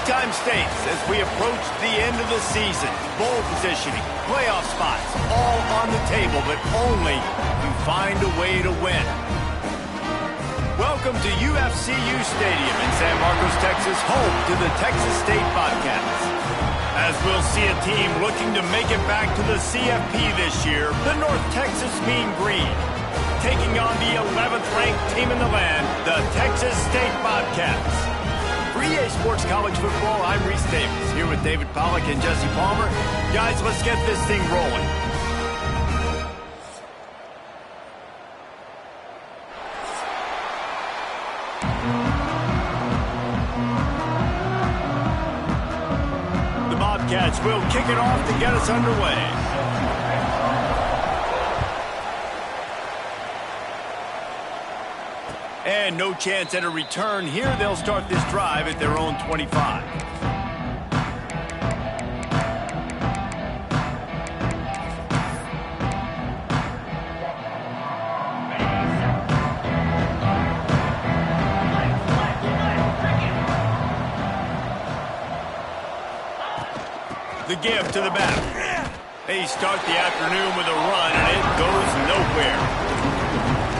Big-time stakes as we approach the end of the season. Bowl positioning, playoff spots, all on the table, but only you find a way to win. Welcome to UFCU Stadium in San Marcos, Texas, home to the Texas State Bobcats. As we'll see a team looking to make it back to the CFP this year, the North Texas Mean Green, taking on the 11th ranked team in the land, the Texas State Bobcats. For EA Sports College Football, I'm Reese Davis, here with David Pollack and Jesse Palmer. Guys, let's get this thing rolling. The Bobcats will kick it off to get us underway. And no chance at a return here. They'll start this drive at their own 25. The give to the back. They start the afternoon with a run, and it goes nowhere.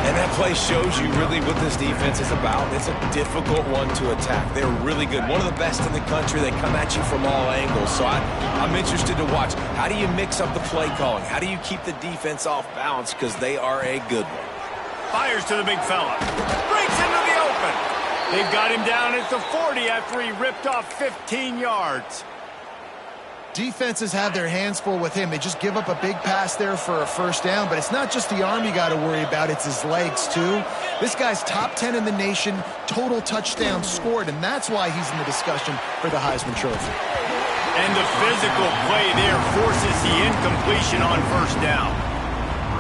And that play shows you really what this defense is about. It's a difficult one to attack. They're really good. One of the best in the country. They come at you from all angles. So I'm interested to watch. How do you mix up the play calling? How do you keep the defense off balance? Because they are a good one. Fires to the big fella. Breaks into the open. They've got him down at the 40 after he ripped off 15 yards. Defenses have their hands full with him. They just give up a big pass there for a first down, but it's not just the arm you got to worry about, it's his legs too. This guy's top 10 in the nation, total touchdowns scored, and that's why he's in the discussion for the Heisman Trophy. And the physical play there forces the incompletion on first down.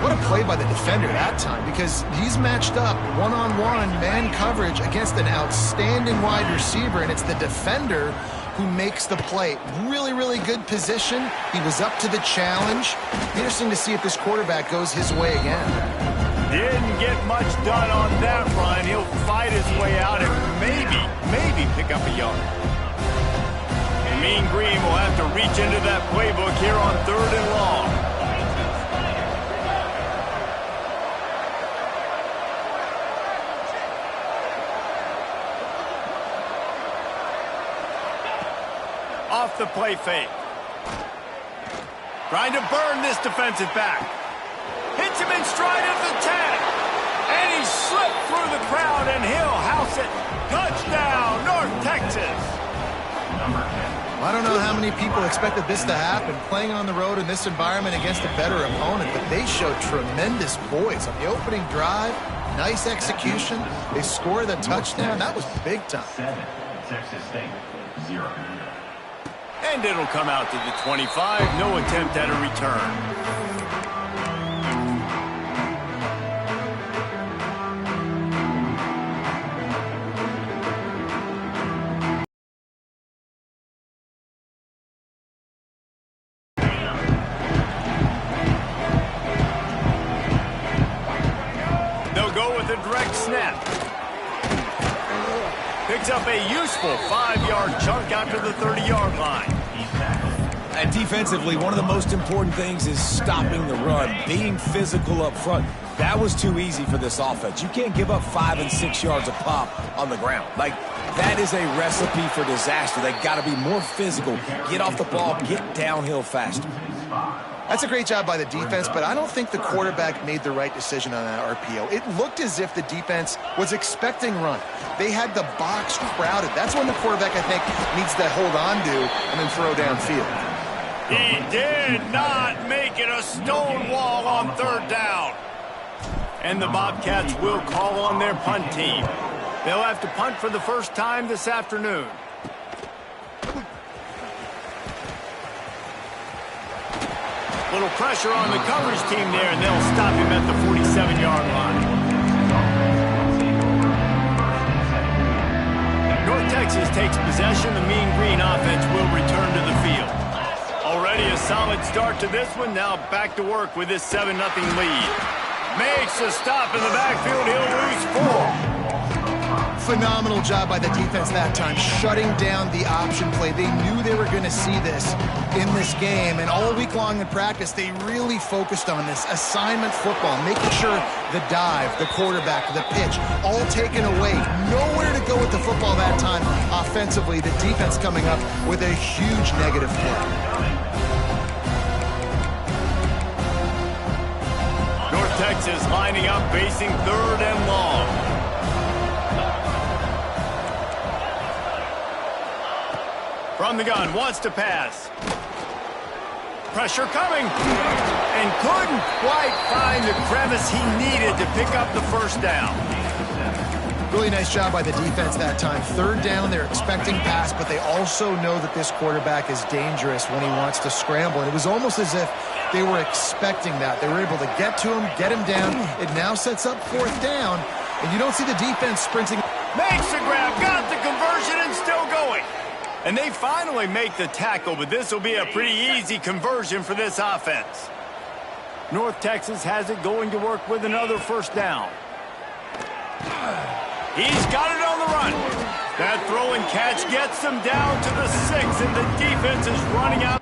What a play by the defender that time, because he's matched up one-on-one man coverage against an outstanding wide receiver, and it's the defender who makes the play. Really, really good position. He was up to the challenge. Interesting to see if this quarterback goes his way again. Didn't get much done on that run. He'll fight his way out and maybe pick up a yard. And Mean Green will have to reach into that playbook here on 3rd and long. Off the play fake. Trying to burn this defensive back. Hits him in stride at the 10. And he slipped through the crowd and he'll house it. Touchdown, North Texas. I don't know how many people expected this to happen, playing on the road in this environment against a better opponent, but they showed tremendous poise on the opening drive. Nice execution. They scored the touchdown. That was big time. 7, Texas State, 0. And it'll come out to the 25. No attempt at a return. They'll go with a direct snap. Picks up a useful 5-yard chunk after the 30-yard line. And defensively, one of the most important things is stopping the run, being physical up front. That was too easy for this offense. You can't give up 5 and 6 yards a pop on the ground. Like, that is a recipe for disaster. They got to be more physical, get off the ball, get downhill faster. That's a great job by the defense, but I don't think the quarterback made the right decision on that RPO. It looked as if the defense was expecting run. They had the box crowded. That's when the quarterback, I think, needs to hold on to and then throw downfield. He did not make it a stone wall on 3rd down. And the Bobcats will call on their punt team. They'll have to punt for the first time this afternoon. Little pressure on the coverage team there, and they'll stop him at the 47-yard line. North Texas takes possession. The Mean Green offense will return to the field. Already a solid start to this one. Now back to work with this 7-0 lead. Makes a stop in the backfield. He'll lose 4. Phenomenal job by the defense that time, shutting down the option play. They knew they were going to see this in this game, and all week long in practice, they really focused on this assignment football, making sure the dive, the quarterback, the pitch, all taken away. Nowhere to go with the football that time offensively. The defense coming up with a huge negative play. North Texas lining up, facing 3rd and long. From the gun, wants to pass. Pressure coming. And couldn't quite find the crevice he needed to pick up the first down. Really nice job by the defense that time. 3rd down, they're expecting pass, but they also know that this quarterback is dangerous when he wants to scramble. And it was almost as if they were expecting that. They were able to get to him, get him down. It now sets up 4th down, and you don't see the defense sprinting. Makes the grab, got the conversion, and still going. And they finally make the tackle, but this will be a pretty easy conversion for this offense. North Texas has it going to work with another 1st down. He's got it on the run. That throw and catch gets them down to the 6, and the defense is running out.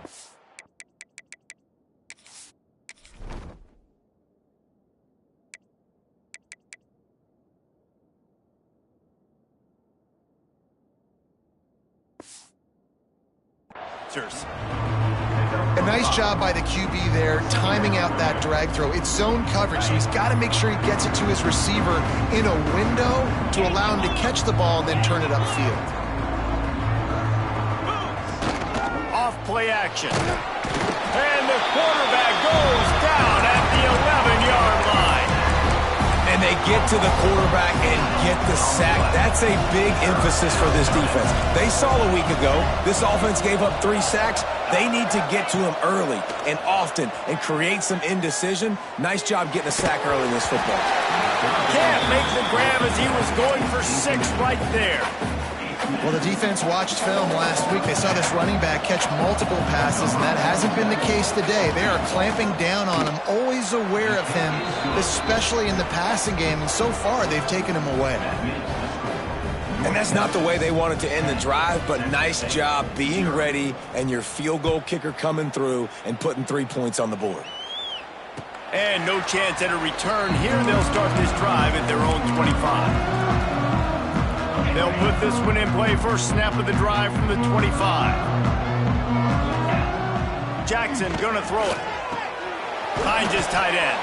A nice job by the QB there, timing out that drag throw. It's zone coverage, so he's got to make sure he gets it to his receiver in a window to allow him to catch the ball and then turn it upfield. Off play action. And the quarterback goes down at the 11-yard line. And they get to the quarterback and get the sack. That's a big emphasis for this defense. They saw a week ago, this offense gave up 3 sacks. They need to get to him early and often and create some indecision. Nice job getting a sack early in this football. Can't make the grab as he was going for 6 right there. Well, the defense watched film last week. They saw this running back catch multiple passes, and that hasn't been the case today. They are clamping down on him, always aware of him, especially in the passing game, and so far they've taken him away. And that's not the way they wanted to end the drive, but nice job being ready and your field goal kicker coming through and putting 3 points on the board. And no chance at a return here. They'll start this drive at their own 25. They'll put this one in play. First snap of the drive from the 25. Jackson gonna throw it. Finds his tight end.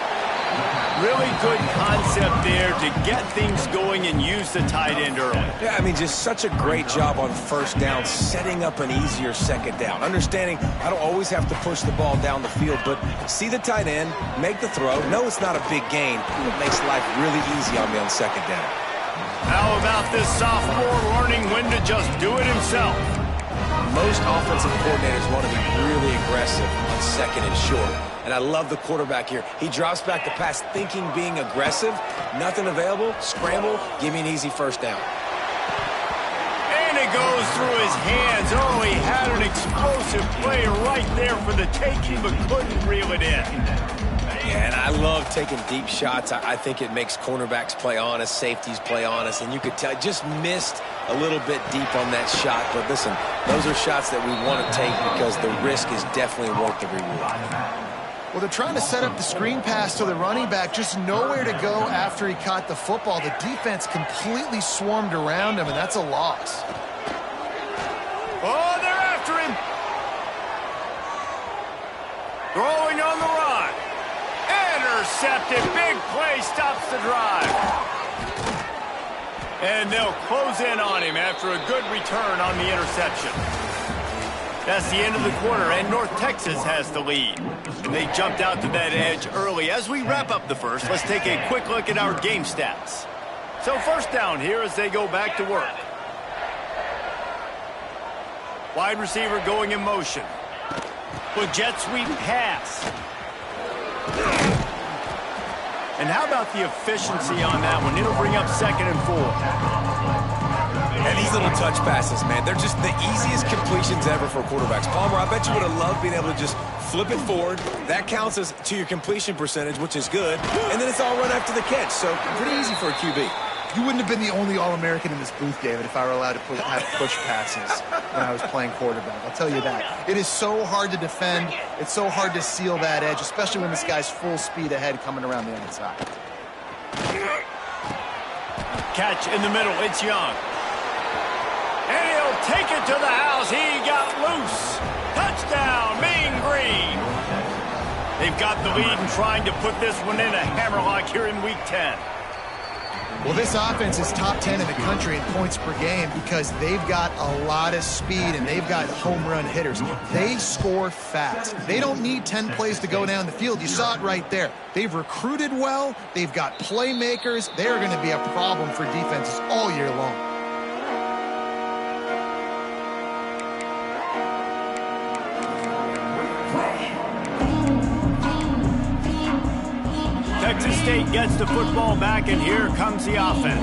Really good concept there to get things going and use the tight end early. Yeah, I mean, just such a great job on 1st down, setting up an easier 2nd down. Understanding I don't always have to push the ball down the field, but see the tight end, make the throw. No, it's not a big gain. It makes life really easy on me on 2nd down. How about this sophomore learning when to just do it himself? Most offensive coordinators want to be really aggressive on 2nd and short. And I love the quarterback here. He drops back the pass thinking being aggressive. Nothing available. Scramble. Give me an easy 1st down. And it goes through his hands. Oh, he had an explosive play right there for the taking, but couldn't reel it in. Yeah, and I love taking deep shots. I think it makes cornerbacks play honest, safeties play honest, and you could tell just missed a little bit deep on that shot. But listen, those are shots that we want to take because the risk is definitely worth the reward. Well, they're trying to set up the screen pass to the running back, just nowhere to go after he caught the football. The defense completely swarmed around him, and that's a loss. Oh, they're after him. Throwing on the run. Intercepted. Big play stops the drive. And they'll close in on him after a good return on the interception. That's the end of the quarter, and North Texas has the lead. And they jumped out to that edge early. As we wrap up the first, let's take a quick look at our game stats. So 1st down here as they go back to work. Wide receiver going in motion. With jet sweep pass. And how about the efficiency on that one? It'll bring up 2nd and 4. And these little touch passes, man, they're just the easiest completions ever for quarterbacks. Palmer, I bet you would have loved being able to just flip it forward. That counts as to your completion percentage, which is good. And then it's all run after the catch, so pretty easy for a QB. You wouldn't have been the only All-American in this booth, David, if I were allowed to have push passes when I was playing quarterback. I'll tell you that. It is so hard to defend. It's so hard to seal that edge, especially when this guy's full speed ahead coming around the outside. Catch in the middle. It's Young. And he'll take it to the house. He got loose. Touchdown, Mean Green. They've got the lead and trying to put this one in a hammerlock here in Week 10. Well, this offense is top 10 in the country in points per game because they've got a lot of speed and they've got home run hitters. They score fast. They don't need 10 plays to go down the field. You saw it right there. They've recruited well. They've got playmakers. They are going to be a problem for defenses all year long. Texas State gets the football back, and here comes the offense.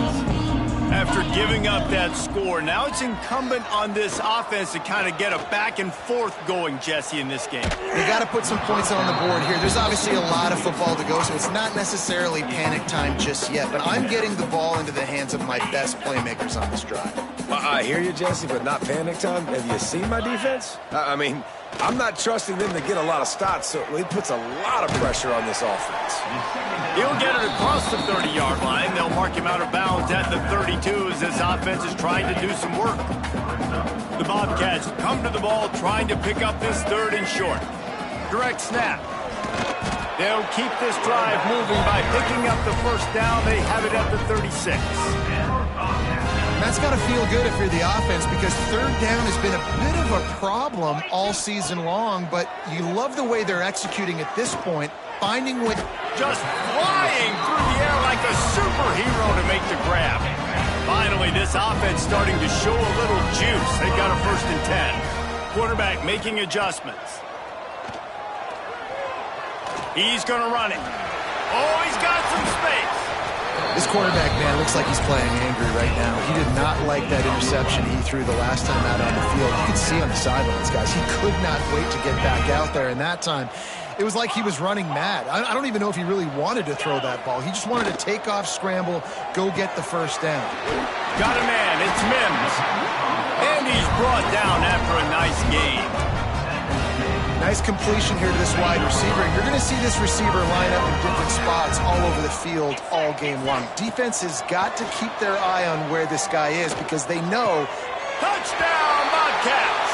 After giving up that score, now it's incumbent on this offense to kind of get a back and forth going, Jesse, in this game. They got to put some points on the board here. There's obviously a lot of football to go, so it's not necessarily panic time just yet, but I'm getting the ball into the hands of my best playmakers on this drive. I hear you, Jesse, but not panic time. Have you seen my defense? I mean, I'm not trusting them to get a lot of stops, so it puts a lot of pressure on this offense. He'll get it across the 30-yard line. They'll mark him out of bounds at the 32 as this offense is trying to do some work. The Bobcats come to the ball trying to pick up this 3rd and short. Direct snap. They'll keep this drive moving by picking up the first down. They have it at the 36. That's got to feel good if you're the offense because 3rd down has been a bit of a problem all season long, but you love the way they're executing at this point, finding what... Just flying through the air like a superhero to make the grab. Finally, this offense starting to show a little juice. They've got a 1st and 10. Quarterback making adjustments. He's going to run it. Oh, he's got some space. This quarterback, man, looks like he's playing angry right now. He did not like that interception he threw the last time out on the field. You could see on the sidelines, guys. He could not wait to get back out there, and that time it was like he was running mad. I don't even know if he really wanted to throw that ball. He just wanted to take off, scramble, go get the 1st down. Got a man. It's Mims. And he's brought down after a nice gain. Nice completion here to this wide receiver. And you're going to see this receiver line up in different spots all over the field all game long. Defense has got to keep their eye on where this guy is because they know. Touchdown, Bobcats!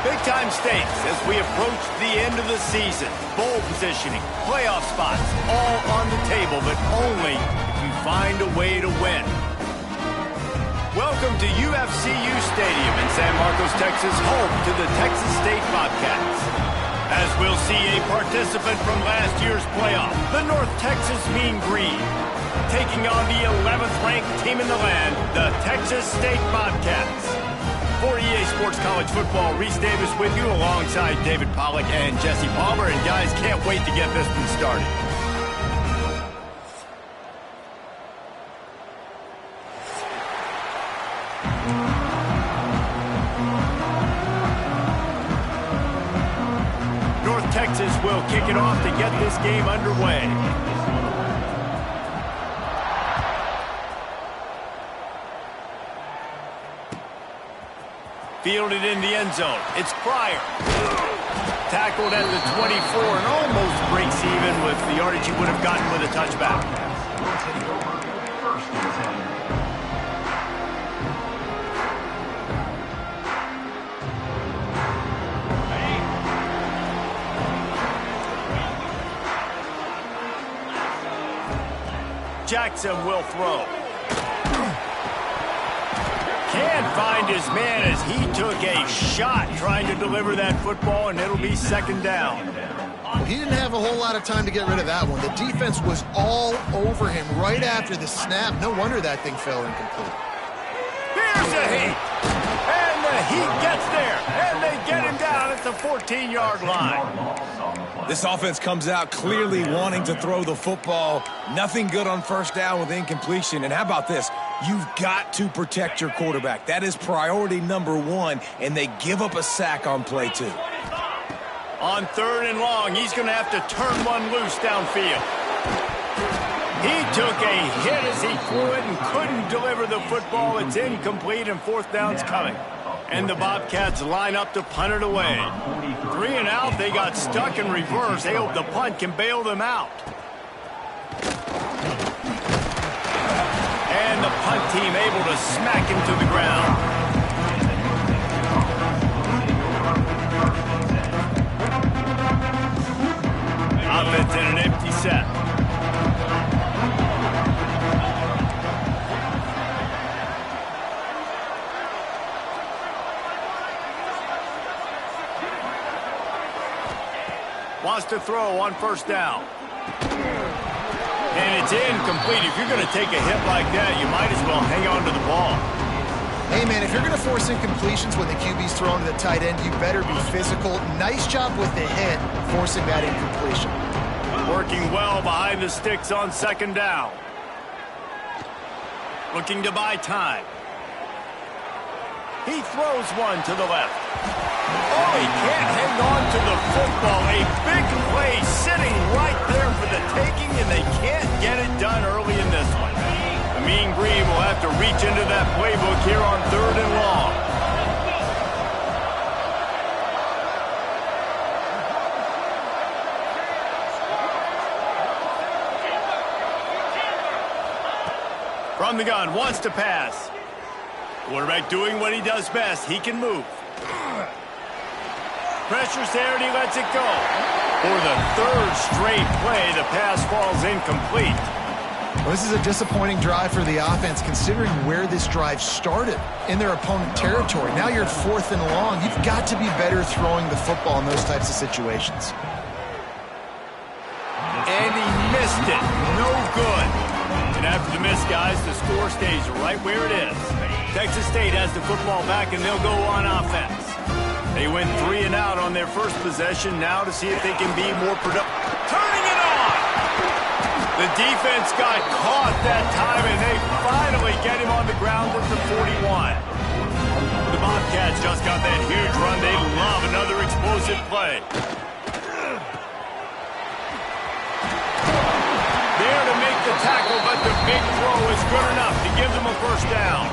Big-time stakes as we approach the end of the season. Bowl positioning, playoff spots, all on the table, but only if you find a way to win. Welcome to UFCU Stadium in San Marcos, Texas, home to the Texas State Bobcats. As we'll see a participant from last year's playoff, the North Texas Mean Green, taking on the 11th-ranked team in the land, the Texas State Bobcats. For EA Sports College Football, Reese Davis with you alongside David Pollack and Jesse Palmer. And guys, can't wait to get this one started. North Texas will kick it off to get this game underway. Fielded in the end zone. It's Pryor. Tackled at the 24 and almost breaks even with the yardage he would have gotten with a touchback. Jackson will throw. Can't find his man as he took a shot trying to deliver that football, and it'll be second down. Well, he didn't have a whole lot of time to get rid of that one. The defense was all over him right after the snap. No wonder that thing fell incomplete. Here's a heat. And the heat gets there. And they get him down at the 14-yard line. This offense comes out clearly wanting to throw the football. Nothing good on first down with incompletion. And how about this? You've got to protect your quarterback. That is priority number one, and they give up a sack on play two. On third and long, he's going to have to turn one loose downfield. He took a hit as he threw it and couldn't deliver the football. It's incomplete, and fourth down's coming. And the Bobcats line up to punt it away. 3 and out, they got stuck in reverse. They hope the punt can bail them out. And the punt team able to smack him to the ground. Offense in an empty set. Wants to throw on first down. And it's incomplete. If you're going to take a hit like that, you might as well hang on to the ball. Hey, man, if you're going to force incompletions when the QB's throwing to the tight end, you better be physical. Nice job with the hit, forcing that incompletion. Working well behind the sticks on second down. Looking to buy time. He throws one to the left. Oh, he can't hang on to the football. A big play sitting right there for the taking, and they can't get it done early in this one. The Mean Green will have to reach into that playbook here on third and long. From the gun, wants to pass. Quarterback doing what he does best. He can move. Pressure's there, and he lets it go. For the third straight play, the pass falls incomplete. Well, this is a disappointing drive for the offense, considering where this drive started in their opponent territory. Now you're at fourth and long. You've got to be better throwing the football in those types of situations. And he missed it. No good. And after the miss, guys, the score stays right where it is. Texas State has the football back, and they'll go on offense. They went 3 and out on their first possession. Now to see if they can be more productive. Turning it on! The defense got caught that time, and they finally get him on the ground at the 41. The Bobcats just got that huge run. They love another explosive play. There to make the tackle, but the big throw is good enough to give them a first down.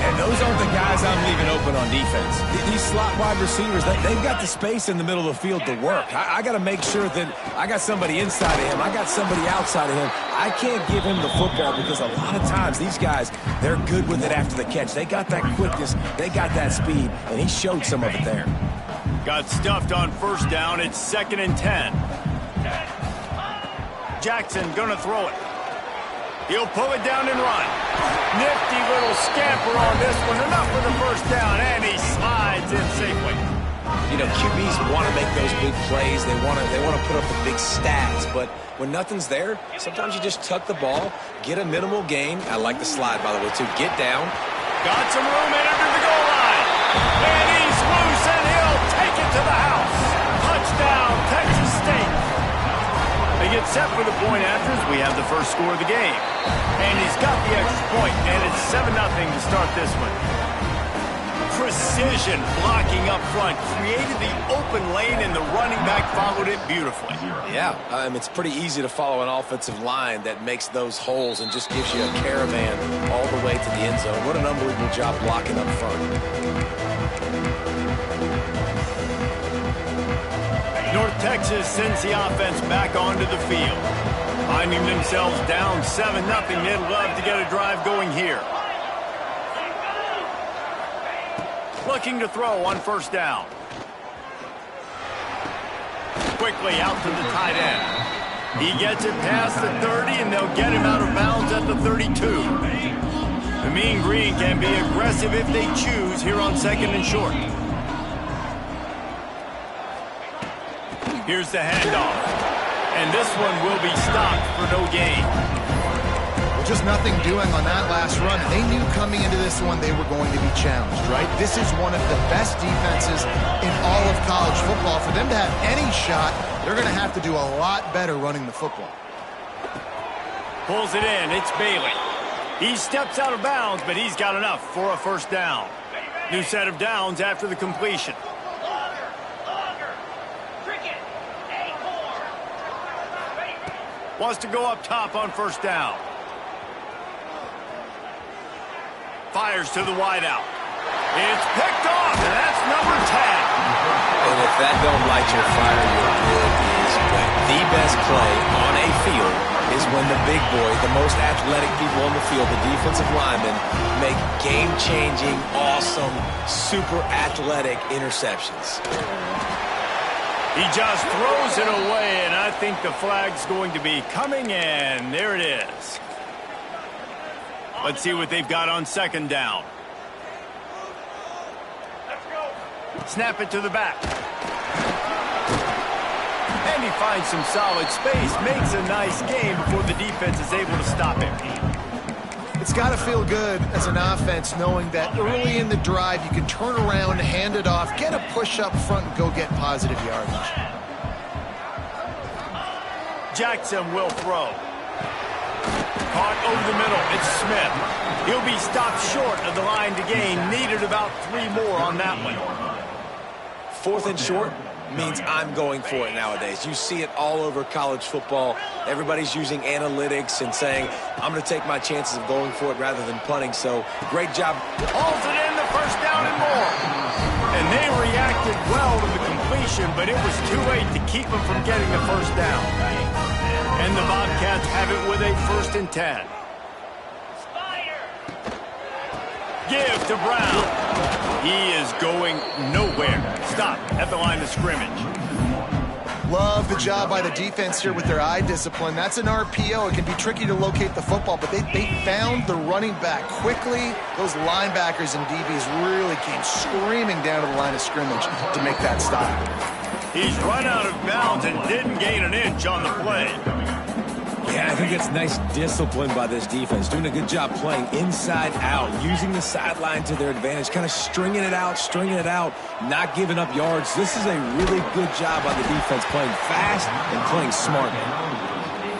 And those aren't the guys I'm leaving open on defense. These slot wide receivers, they've got the space in the middle of the field to work. I got to make sure that I got somebody inside of him. I got somebody outside of him. I can't give him the football because a lot of times these guys, they're good with it after the catch. They got that quickness. They got that speed, and he showed some of it there. Got stuffed on first down. It's 2nd and 10. Jackson gonna throw it. He'll pull it down and run. Nifty little scamper on this one. Enough for the first down, and he slides in safely. You know, QBs want to make those big plays. They want to put up the big stats. But when nothing's there, sometimes you just tuck the ball, get a minimal gain. I like the slide, by the way, too. Get down. Got some room in under the goal line. And he's loose, and he'll take it to the house. Touchdown, Texas State. They get set for the point after as we have the first score of the game. And he's got the extra point, and it's 7-0 to start this one. Precision blocking up front created the open lane, and the running back followed it beautifully. Yeah, it's pretty easy to follow an offensive line that makes those holes and just gives you a caravan all the way to the end zone. What an unbelievable job blocking up front. North Texas sends the offense back onto the field. Finding themselves down 7-0, they'd love to get a drive going here. Looking to throw on first down. Quickly out to the tight end. He gets it past the 30, and they'll get him out of bounds at the 32. The Mean Green can be aggressive if they choose here on 2nd and short. Here's the handoff. And this one will be stopped for no gain. Well, just nothing doing on that last run. They knew coming into this one they were going to be challenged, right? This is one of the best defenses in all of college football. For them to have any shot, they're going to have to do a lot better running the football. Pulls it in. It's Bailey. He steps out of bounds, but he's got enough for a first down. New set of downs after the completion. Wants to go up top on first down. Fires to the wideout. It's picked off, and that's number 10. And if that don't light your fire, your good is wet. The best play on a field is when the big boy, the most athletic people on the field, the defensive linemen, make game-changing, awesome, super athletic interceptions. He just throws it away, and I think the flag's going to be coming in. There it is. Let's see what they've got on second down. Snap it to the back. And he finds some solid space, makes a nice game before the defense is able to stop him. It's got to feel good as an offense knowing that early in the drive you can turn around, hand it off, get a push up front, and go get positive yardage. Jackson will throw. Caught over the middle. It's Smith. He'll be stopped short of the line to gain. Needed about 3 more on that one. 4th and short means I'm going for it nowadays. You see it all over college football. Everybody's using analytics and saying, I'm going to take my chances of going for it rather than punting. So, great job. Hauls it in, the first down and more. And they reacted well to the completion, but it was too late to keep them from getting the first down. And the Bobcats have it with a 1st and 10. Give to Brown. He is going nowhere. Stop at the line of scrimmage. Love the job by the defense here with their eye discipline. That's an RPO. It can be tricky to locate the football, but they found the running back quickly. Those linebackers and DBs really came screaming down to the line of scrimmage to make that stop. He's run out of bounds and didn't gain an inch on the play. Yeah, I think it's nice discipline by this defense. Doing a good job playing inside out, using the sideline to their advantage, kind of stringing it out, not giving up yards. This is a really good job by the defense, playing fast and playing smart.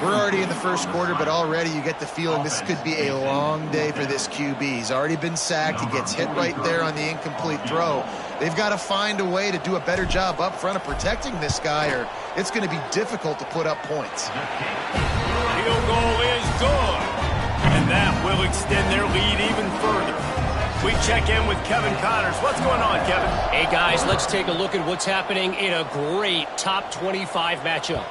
We're already in the first quarter, but already you get the feeling this could be a long day for this QB. He's already been sacked. He gets hit right there on the incomplete throw. They've got to find a way to do a better job up front of protecting this guy, or it's going to be difficult to put up points. Field goal is good, and that will extend their lead even further. We check in with Kevin Connors. What's going on, Kevin? Hey, guys, let's take a look at what's happening in a great top 25 matchup.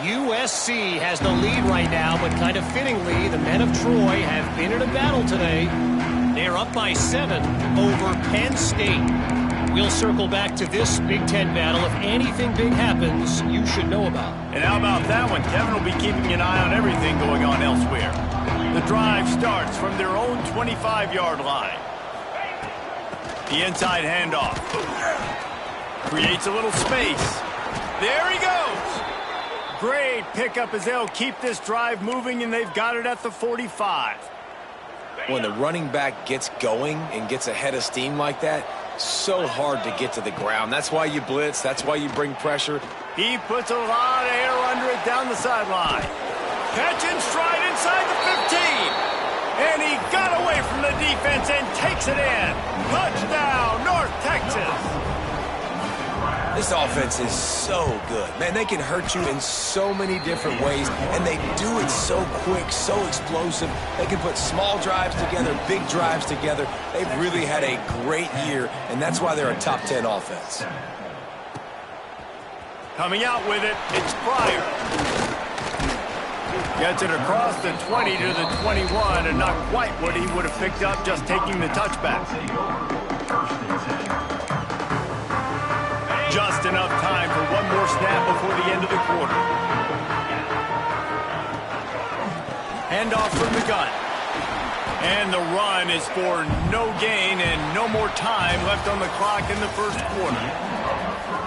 USC has the lead right now, but kind of fittingly, the men of Troy have been in a battle today. They're up by 7 over Penn State. We'll circle back to this Big Ten battle. If anything big happens, you should know about. And how about that one? Kevin will be keeping an eye on everything going on elsewhere. The drive starts from their own 25-yard line. The inside handoff. Creates a little space. There he goes. Great pickup as they'll keep this drive moving, and they've got it at the 45. When the running back gets going and gets ahead of steam like that, so hard to get to the ground. That's why you blitz. That's why you bring pressure. He puts a lot of air under it down the sideline. Catch and stride inside the 15. And he got away from the defense and takes it in. Touchdown, North Texas. This offense is so good. Man, they can hurt you in so many different ways, and they do it so quick, so explosive. They can put small drives together, big drives together. They've really had a great year, and that's why they're a top 10 offense. Coming out with it, it's Pryor. Gets it across the 20 to the 21, and not quite what he would have picked up just taking the touchback. Just enough time for one more snap before the end of the quarter. Handoff from the gun. And the run is for no gain and no more time left on the clock in the first quarter.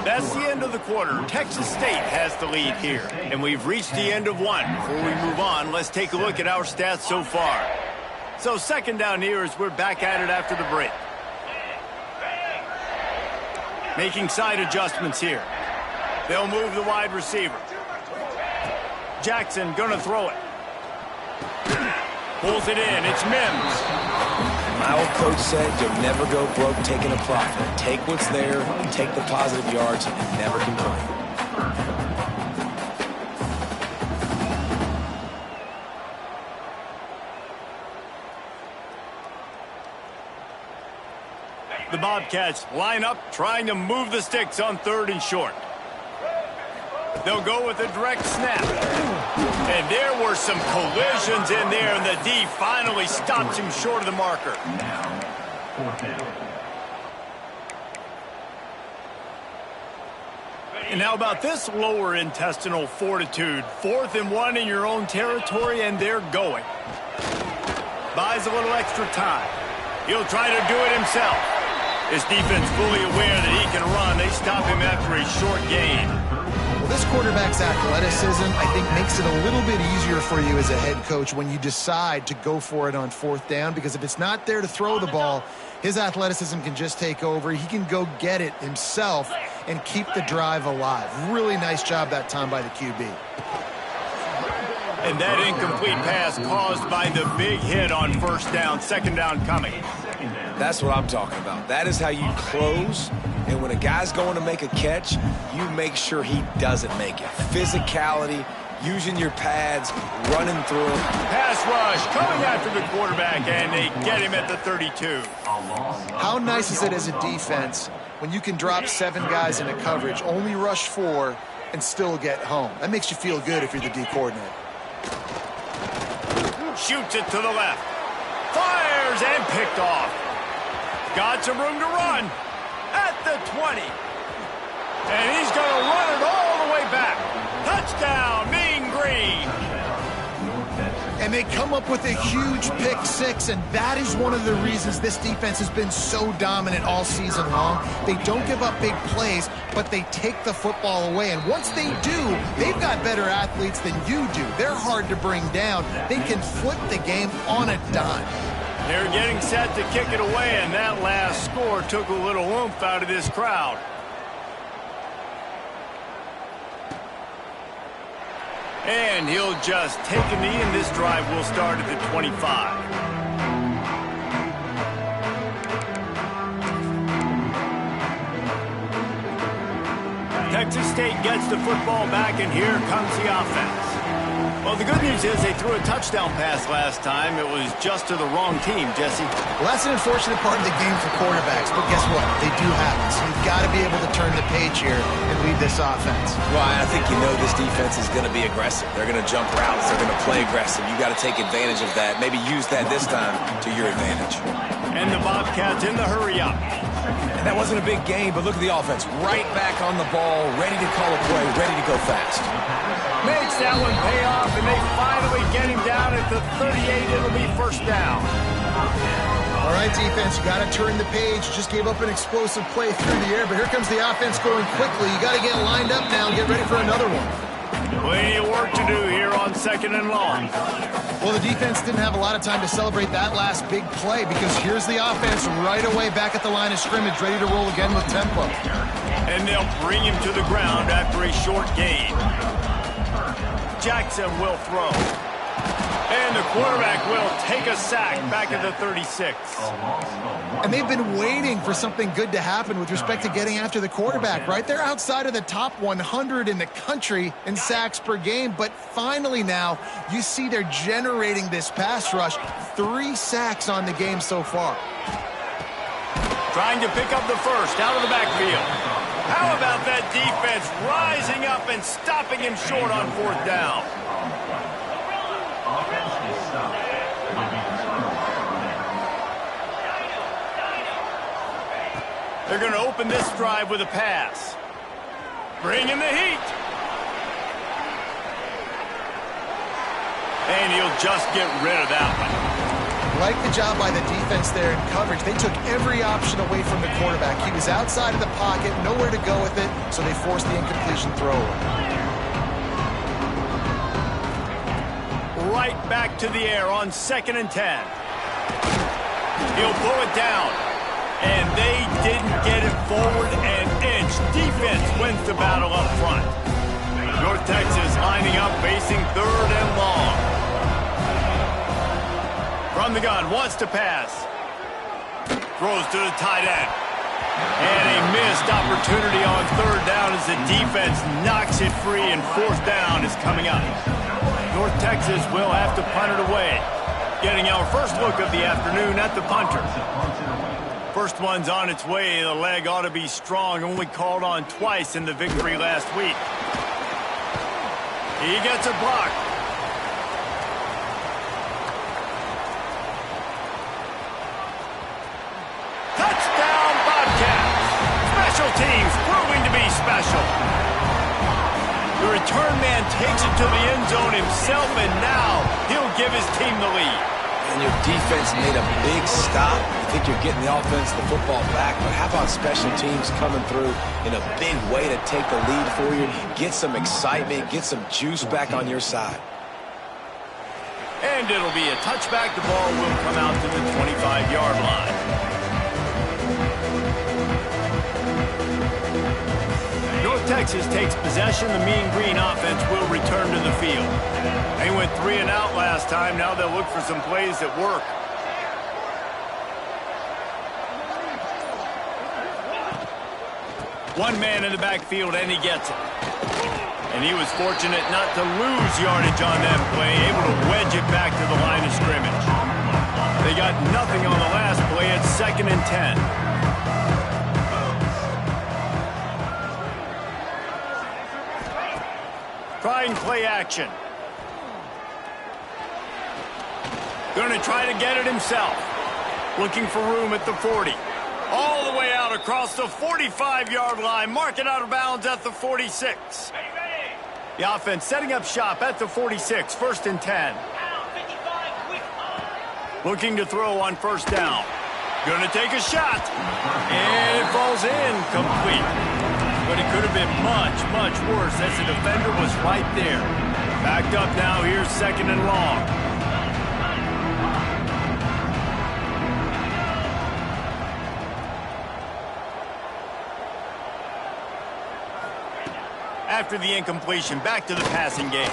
That's the end of the quarter. Texas State has the lead here. And we've reached the end of one. Before we move on, let's take a look at our stats so far. So second down here as we're back at it after the break. Making side adjustments here. They'll move the wide receiver. Jackson gonna throw it. Pulls it in. It's Mims. My old coach said you'll never go broke taking a profit. Take what's there, take the positive yards, and never complain. The Bobcats line up, trying to move the sticks on 3rd and short. They'll go with a direct snap. And there were some collisions in there, and the D finally stops him short of the marker. And how about this lower intestinal fortitude? 4th and 1 in your own territory, and they're going. Buys a little extra time. He'll try to do it himself. His defense fully aware that he can run. They stop him after a short gain. Well, this quarterback's athleticism, I think, makes it a little bit easier for you as a head coach when you decide to go for it on 4th down, because if it's not there to throw the ball, his athleticism can just take over. He can go get it himself and keep the drive alive. Really nice job that time by the QB. And that incomplete pass caused by the big hit on 1st down, 2nd down coming. That's what I'm talking about. That is how you close. And when a guy's going to make a catch, you make sure he doesn't make it. Physicality, using your pads, running through him. Pass rush coming after the quarterback, and they get him at the 32. How nice is it as a defense when you can drop 7 guys into coverage, only rush 4, and still get home? That makes you feel good if you're the D coordinator. Shoots it to the left. Fires and picked off. Got some room to run at the 20. And he's going to run it all the way back. Touchdown, Mean Green. And they come up with a huge pick 6, and that is one of the reasons this defense has been so dominant all season long. They don't give up big plays, but they take the football away. And once they do, they've got better athletes than you do. They're hard to bring down. They can flip the game on a dime. They're getting set to kick it away, and that last score took a little oomph out of this crowd. And he'll just take a knee, and this drive will start at the 25. Texas State gets the football back, and here comes the offense. Well, the good news is they threw a touchdown pass last time. It was just to the wrong team, Jesse. Well, that's an unfortunate part of the game for quarterbacks, but guess what? They do happen. So you've got to be able to turn the page here and lead this offense. Well, I think you know this defense is going to be aggressive. They're going to jump routes. They're going to play aggressive. You got to take advantage of that. Maybe use that this time to your advantage. And the Bobcats in the hurry-up. And that wasn't a big game, but look at the offense. Right back on the ball, ready to call a play, ready to go fast. Makes that one pay off, and they finally get him down at the 38. It'll be first down. All right, defense, you got to turn the page. You just gave up an explosive play through the air, but here comes the offense going quickly. You got to get lined up now and get ready for another one. Plenty of work to do here on 2nd and long. Well, the defense didn't have a lot of time to celebrate that last big play because here's the offense right away back at the line of scrimmage, ready to roll again with tempo. And they'll bring him to the ground after a short gain. Jackson will throw. And the quarterback will take a sack back at the 36. And they've been waiting for something good to happen with respect to getting after the quarterback, right? They're outside of the top 100 in the country in sacks per game, but finally now you see they're generating this pass rush. 3 sacks on the game so far. Trying to pick up the first out of the backfield. How about that defense rising up and stopping him short on 4th down? They're going to open this drive with a pass. Bring in the heat. And he'll just get rid of that one. Like the job by the defense there in coverage. They took every option away from the quarterback. He was outside of the pocket, nowhere to go with it, so they forced the incompletion throw. Right back to the air on 2nd and 10. He'll pull it down. And they didn't get it forward an inch. Defense wins the battle up front. North Texas lining up, facing 3rd and long. From the gun, wants to pass. Throws to the tight end. And a missed opportunity on 3rd down as the defense knocks it free, and 4th down is coming up. North Texas will have to punt it away. Getting our first look of the afternoon at the punter. First one's on its way. The leg ought to be strong. Only called on twice in the victory last week. He gets a block. Touchdown, Bobcats. Special teams proving to be special. The return man takes it to the end zone himself, and now he'll give his team the lead. And your defense made a big stop. I think you're getting the offense, the football back, but how about special teams coming through in a big way to take the lead for you, get some excitement, get some juice back on your side. And it'll be a touchback. The ball will come out to the 25-yard line. North Texas takes possession. The Mean Green offense will return to the field. They went 3 and out last time. Now they'll look for some plays that work. One man in the backfield, and he gets it. And he was fortunate not to lose yardage on that play, able to wedge it back to the line of scrimmage. They got nothing on the last play. It's 2nd and 10. Trying play action. Going to try to get it himself. Looking for room at the 40. All the way out across the 45-yard line. Mark it out of bounds at the 46. The offense setting up shop at the 46. 1st and 10. Looking to throw on 1st down. Going to take a shot. And it falls in complete. But it could have been much, much worse as the defender was right there. Backed up now. Here's 2nd and long. After the incompletion, back to the passing game.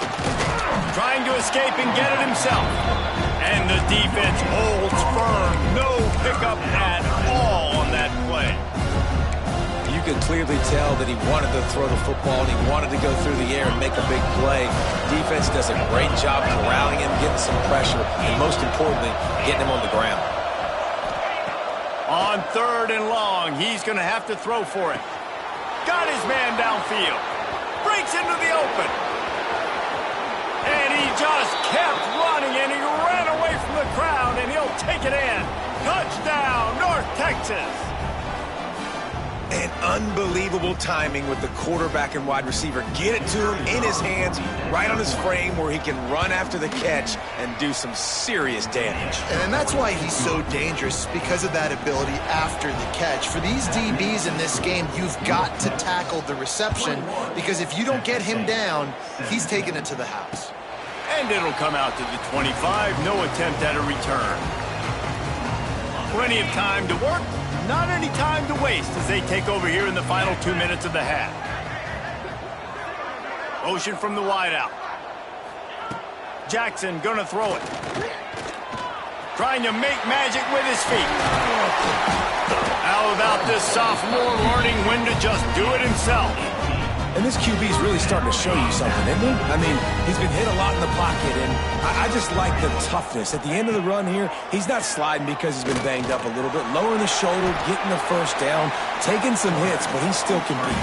Trying to escape and get it himself. And the defense holds firm. No pickup at all on that play. You could clearly tell that he wanted to throw the football and he wanted to go through the air and make a big play. Defense does a great job corralling him, getting some pressure, and most importantly, getting him on the ground. On 3rd and long, he's going to have to throw for it. Got his man downfield. Breaks into the open. And he just kept running, and he ran away from the crowd, and he'll take it in. Touchdown, North Texas. And unbelievable timing with the quarterback and wide receiver. Get it to him in his hands, right on his frame where he can run after the catch and do some serious damage. And that's why he's so dangerous, because of that ability after the catch. For these DBs in this game, you've got to tackle the reception, because if you don't get him down, he's taking it to the house. And it'll come out to the 25. No attempt at a return. Plenty of time to work. Not any time to waste as they take over here in the final 2 minutes of the half. Motion from the wideout. Jackson gonna throw it. Trying to make magic with his feet. How about this sophomore learning when to just do it himself? And this QB is really starting to show you something, isn't he? I mean, he's been hit a lot in the pocket, and I just like the toughness. At the end of the run here, he's not sliding because he's been banged up a little bit. Lowering the shoulder, getting the first down, taking some hits, but he still can beat.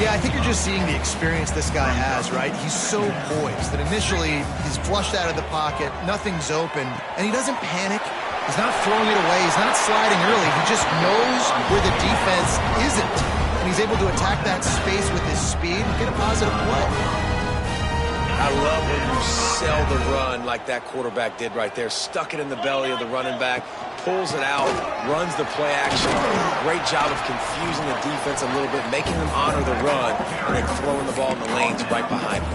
Yeah, I think you're just seeing the experience this guy has, right? He's so poised that initially he's flushed out of the pocket, nothing's open, and he doesn't panic. He's not throwing it away. He's not sliding early. He just knows where the defense isn't. And he's able to attack that space with his speed and get a positive play. I love when you sell the run like that quarterback did right there. Stuck it in the belly of the running back, pulls it out, runs the play action. Great job of confusing the defense a little bit, making them honor the run, and then throwing the ball in the lanes right behind him.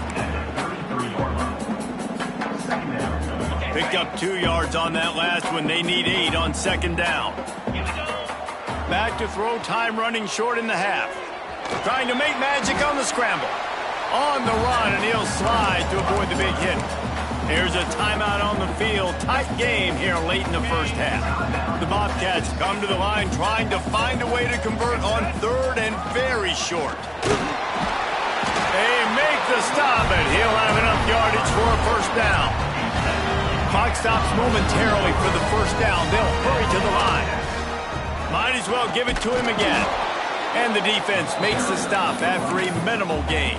Picked up 2 yards on that last one. They need 8 on 2nd down. Back to throw, time running short in the half. Trying to make magic on the scramble. On the run, and he'll slide to avoid the big hit. Here's a timeout on the field. Tight game here late in the first half. The Bobcats come to the line trying to find a way to convert on 3rd and very short. They make the stop, and he'll have enough yardage for a first down. Clock stops momentarily for the first down. They'll hurry to the line. Might as well give it to him again. And the defense makes the stop after a minimal gain.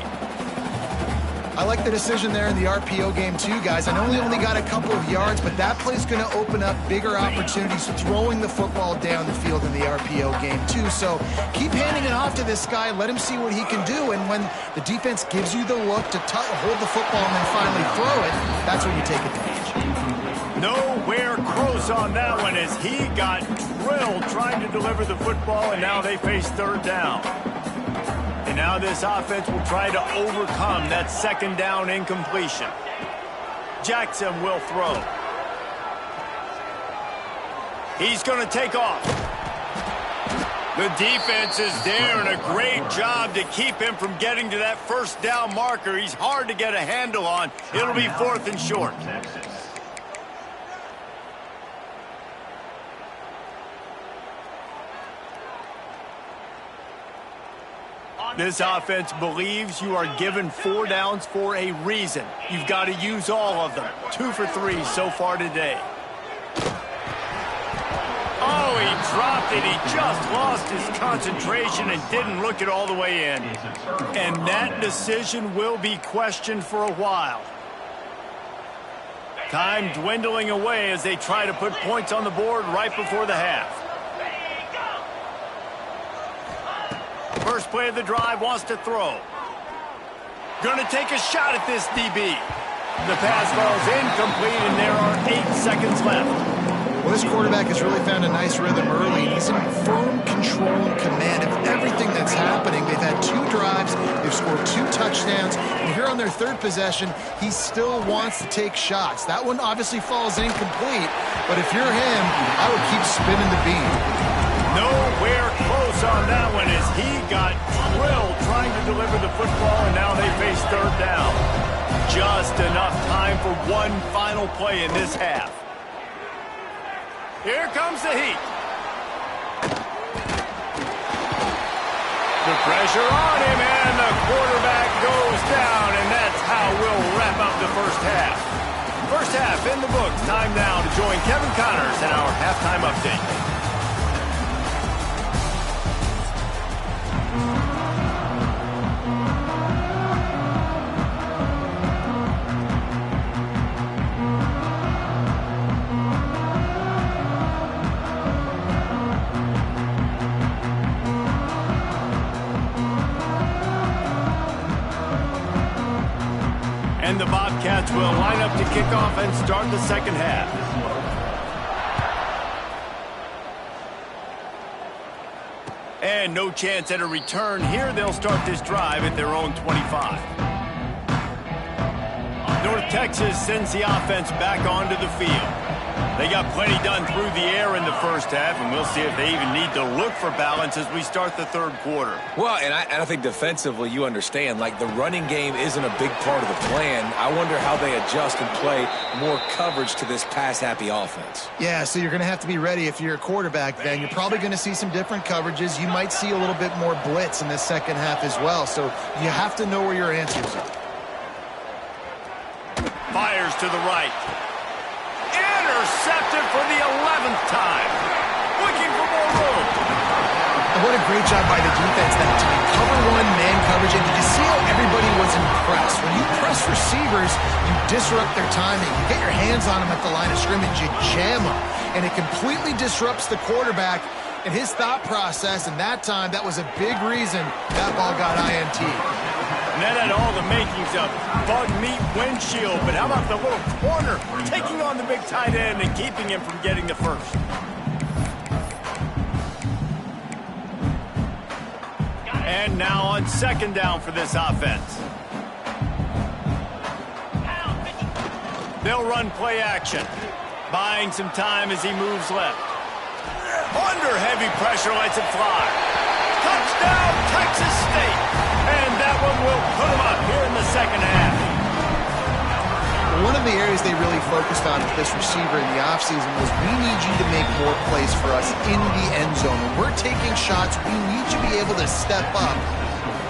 I like the decision there in the RPO game too, guys. I know he only got a couple of yards, but that play's going to open up bigger opportunities throwing the football down the field in the RPO game too. So keep handing it off to this guy. Let him see what he can do. And when the defense gives you the look to hold the football and then finally throw it, that's when you take advantage. Nowhere close on that one as he got drilled trying to deliver the football, and now they face 3rd down. And now this offense will try to overcome that 2nd down incompletion. Jackson will throw. He's going to take off. The defense is there, and a great job to keep him from getting to that first down marker. He's hard to get a handle on. It'll be 4th and short. This offense believes you are given 4 downs for a reason. You've got to use all of them. 2 for 3 so far today. Oh, he dropped it. He just lost his concentration and didn't look it all the way in. And that decision will be questioned for a while. Time dwindling away as they try to put points on the board right before the half. First play of the drive, wants to throw. Gonna take a shot at this DB. The pass falls incomplete, and there are 8 seconds left. Well, this quarterback has really found a nice rhythm early. He's in firm control and command of everything that's happening. They've had 2 drives. They've scored 2 touchdowns. And here on their 3rd possession, he still wants to take shots. That one obviously falls incomplete, but if you're him, I would keep spinning the beat. Nowhere close on that one as he got drilled trying to deliver the football, and now they face 3rd down. Just enough time for one final play in this half. Here comes the heat. the pressure on him, and the quarterback goes down, and that's how we'll wrap up the first half. First half in the books. Time now to join Kevin Connors in our halftime update. And the Bobcats will line up to kick off and start the second half. And no chance at a return here. They'll start this drive at their own 25. North Texas sends the offense back onto the field. They got plenty done through the air in the first half, and we'll see if they even need to look for balance as we start the third quarter. Well, and I think defensively, you understand, like the running game isn't a big part of the plan. I wonder how they adjust and play more coverage to this pass-happy offense. Yeah, so you're going to have to be ready if you're a quarterback then. You're probably going to see some different coverages. You might see a little bit more blitz in the second half as well, so you have to know where your answers are. Fires to the right. Intercepted for the 11th time. Looking for more room. And what a great job by the defense that time. Cover one, man coverage. And did you see how everybody was impressed? When you press receivers, you disrupt their timing. You get your hands on them at the line of scrimmage. You jam them. And it completely disrupts the quarterback and his thought process. And that time, that was a big reason that ball got INT. And that had all the makings of bug meat windshield, but how about the little corner taking on the big tight end and keeping him from getting the first? And now on second down for this offense. They'll run play action, buying some time as he moves left. Under heavy pressure, lets it fly. Touchdown, Texas State. And that one will put them up here in the second half. One of the areas they really focused on with this receiver in the offseason was we need you to make more plays for us in the end zone. When we're taking shots, we need you to be able to step up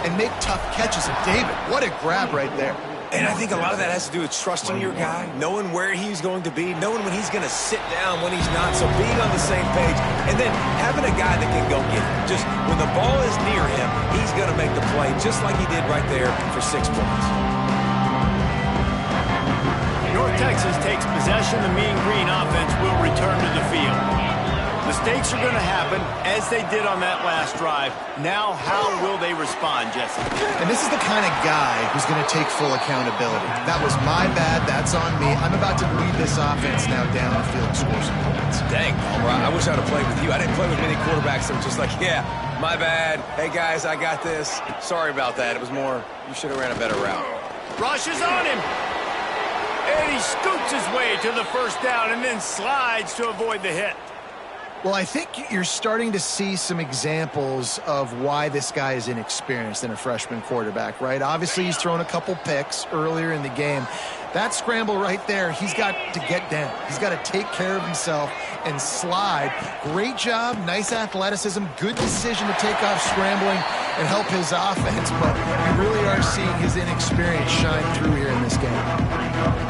and make tough catches. And David, what a grab right there. And I think a lot of that has to do with trusting your guy, knowing where he's going to be, knowing when he's going to sit down, when he's not, so being on the same page, and then having a guy that can go get it. Just when the ball is near him, he's going to make the play just like he did right there for 6 points. North Texas takes possession. The Mean Green offense will return to the field. Mistakes are going to happen, as they did on that last drive. Now, how will they respond, Jesse? And this is the kind of guy who's going to take full accountability. That was my bad. That's on me. I'm about to lead this offense now down the field and score some points. Dang, Palmer, I wish I'd have played with you. I didn't play with many quarterbacks that were just like, yeah, my bad. Hey, guys, I got this. Sorry about that. It was more, you should have ran a better route. Rush is on him. And he scoots his way to the first down and then slides to avoid the hit. Well, I think you're starting to see some examples of why this guy is inexperienced in a freshman quarterback, right? Obviously, he's thrown a couple picks earlier in the game. That scramble right there, he's got to get down. He's got to take care of himself and slide. Great job, nice athleticism, good decision to take off scrambling and help his offense, but we really are seeing his inexperience shine through here in this game.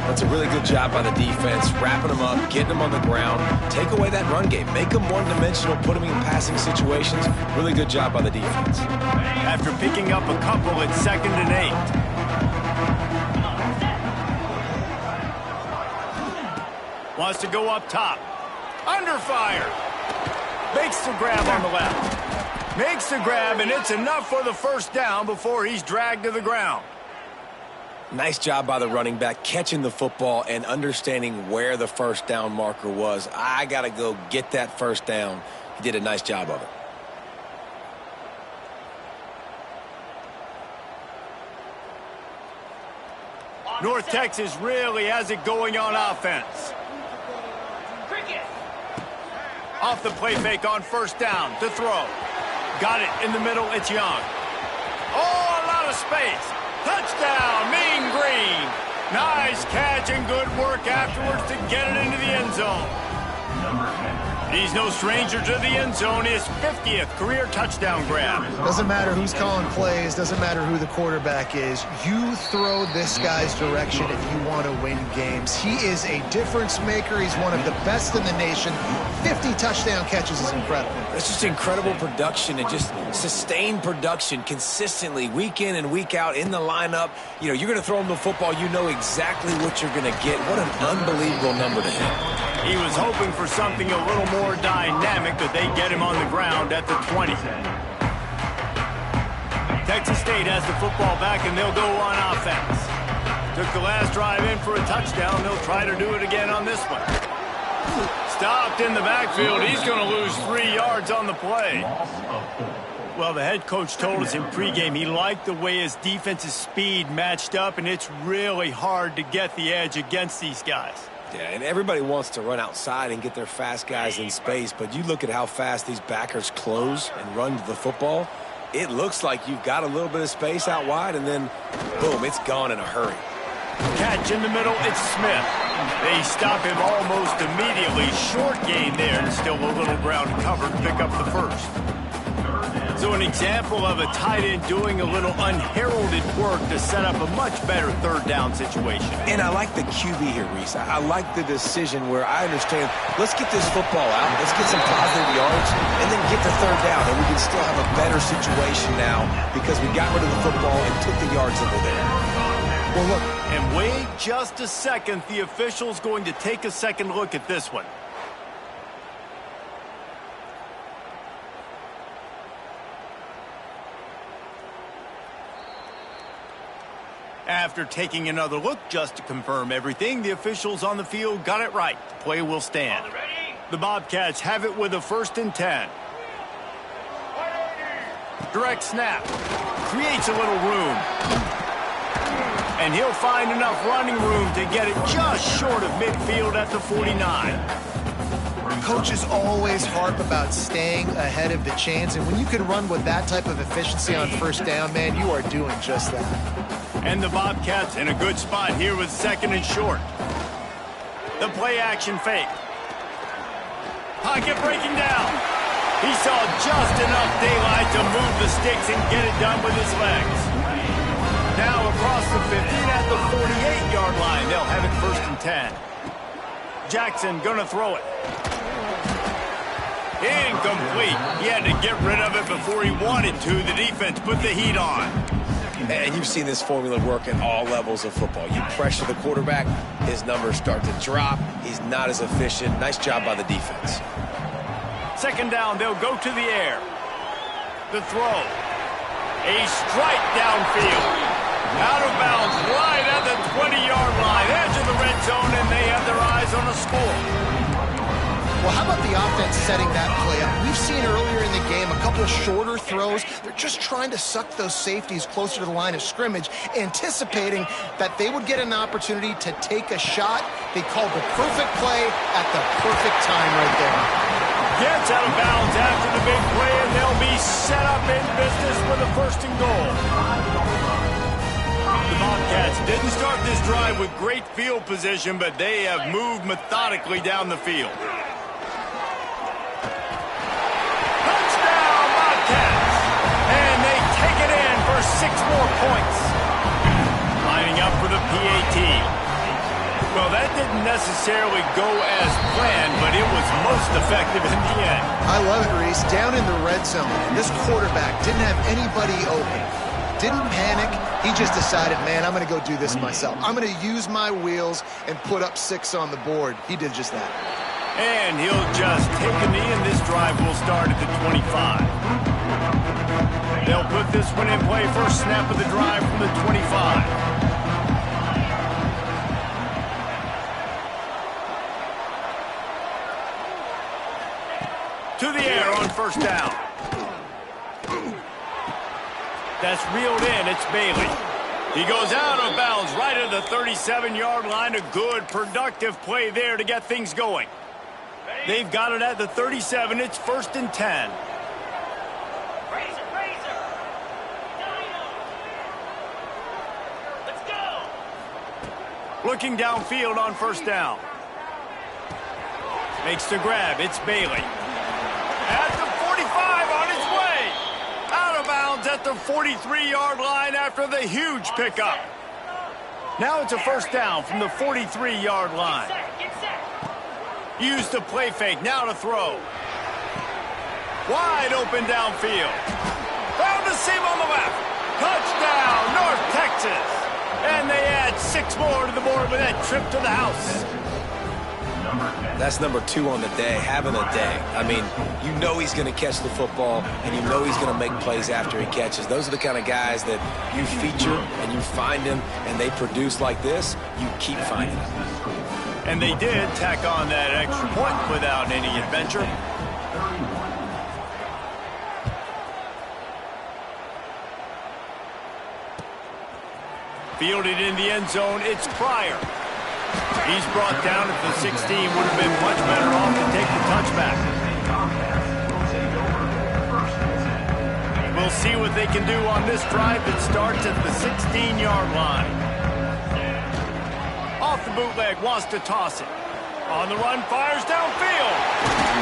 That's a really good job by the defense, wrapping him up, getting him on the ground, take away that run game, make him one-dimensional, put him in passing situations. Really good job by the defense. After picking up a couple, it's 2nd and 8. Wants to go up top. Under fire. Makes the grab on the left. Makes the grab, and it's enough for the first down before he's dragged to the ground. Nice job by the running back, catching the football and understanding where the first down marker was. I got to go get that first down. He did a nice job of it. North Texas really has it going on offense. Off the play fake on first down to throw. Got it in the middle, it's Young. Oh, a lot of space. Touchdown, Mean Green. Nice catch and good work afterwards to get it into the end zone. He's no stranger to the end zone. His 50th career touchdown grab. Doesn't matter who's calling plays. Doesn't matter who the quarterback is. You throw this guy's direction if you want to win games. He is a difference maker. He's one of the best in the nation. 50 touchdown catches is incredible. It's just incredible production and just sustained production consistently week in and week out in the lineup. You know, you're going to throw him the football. You know exactly what you're going to get. What an unbelievable number to hit. He was hoping for something a little more dynamic, but they get him on the ground at the 20. Texas State has the football back, and they'll go on offense. Took the last drive in for a touchdown. They'll try to do it again on this one. Stopped in the backfield. He's going to lose 3 yards on the play. Well, the head coach told us in pregame he liked the way his defense's speed matched up, and it's really hard to get the edge against these guys. Yeah, and everybody wants to run outside and get their fast guys in space, but you look at how fast these backers close and run to the football, it looks like you've got a little bit of space out wide, and then, boom, it's gone in a hurry. Catch in the middle, it's Smith. They stop him almost immediately. Short gain there, and still a little ground covered, pick up the first. So an example of a tight end doing a little unheralded work to set up a much better third down situation. And I like the QB here, Reese. I like the decision where I understand, let's get this football out, let's get some positive yards, and then get the third down, and we can still have a better situation now because we got rid of the football and took the yards that were there. Well, look, and wait just a second. The official's going to take a second look at this one. After taking another look just to confirm everything, the officials on the field got it right. The play will stand. The Bobcats have it with a 1st and 10. Direct snap. Creates a little room. And he'll find enough running room to get it just short of midfield at the 49. Coaches always harp about staying ahead of the chains, and when you can run with that type of efficiency on 1st down, man, you are doing just that. And the Bobcats in a good spot here with 2nd and short. The play action fake. Pocket breaking down. He saw just enough daylight to move the sticks and get it done with his legs. Now across the 15 at the 48-yard line. They'll have it 1st and 10. Jackson gonna throw it. Incomplete. He had to get rid of it before he wanted to. The defense put the heat on. And you've seen this formula work at all levels of football. You pressure the quarterback, his numbers start to drop. He's not as efficient. Nice job by the defense. 2nd down, they'll go to the air. The throw. A strike downfield. Out of bounds, right at the 20-yard line. Edge of the red zone, and they have their eyes on a score. Well, how about the offense setting that play up? We've seen earlier in the game a couple shorter throws. They're just trying to suck those safeties closer to the line of scrimmage, anticipating that they would get an opportunity to take a shot. They called the perfect play at the perfect time right there. Gets out of bounds after the big play, and they'll be set up in business with a 1st and goal. The Bobcats didn't start this drive with great field position, but they have moved methodically down the field. Touchdown, Bobcats! And they take it in for 6 more points. Lining up for the PAT. Well, that didn't necessarily go as planned, but it was most effective in the end. I love it, Reese. Down in the red zone, this quarterback didn't have anybody open. Didn't panic. He just decided, man, I'm going to go do this myself. I'm going to use my wheels and put up 6 on the board. He did just that. And he'll just take a knee, and this drive will start at the 25. They'll put this one in play. First snap of the drive from the 25. To the air on 1st down. That's reeled in. It's Bailey. He goes out of bounds right at the 37-yard line. A good, productive play there to get things going. They've got it at the 37. It's 1st and 10. Let's go. Looking downfield on 1st down. Makes the grab. It's Bailey. At the 45 on his way. Out of bounds at the 43-yard line after the huge pickup. Now it's a first down from the 43-yard line. Use the play fake. Now to throw. Wide open downfield. Found the seam on the left. Touchdown, North Texas. And they add 6 more to the board with that trip to the house. That's number 2 on the day, having a day. I mean, you know he's going to catch the football, and you know he's going to make plays after he catches. Those are the kind of guys that you feature and you find them, and they produce like this, you keep finding them. And they did tack on that extra point without any adventure. Fielded in the end zone, it's Pryor. He's brought down at the 16, would have been much better off to take the touchback. We'll see what they can do on this drive that starts at the 16-yard line. Off the bootleg, wants to toss it. On the run, fires downfield.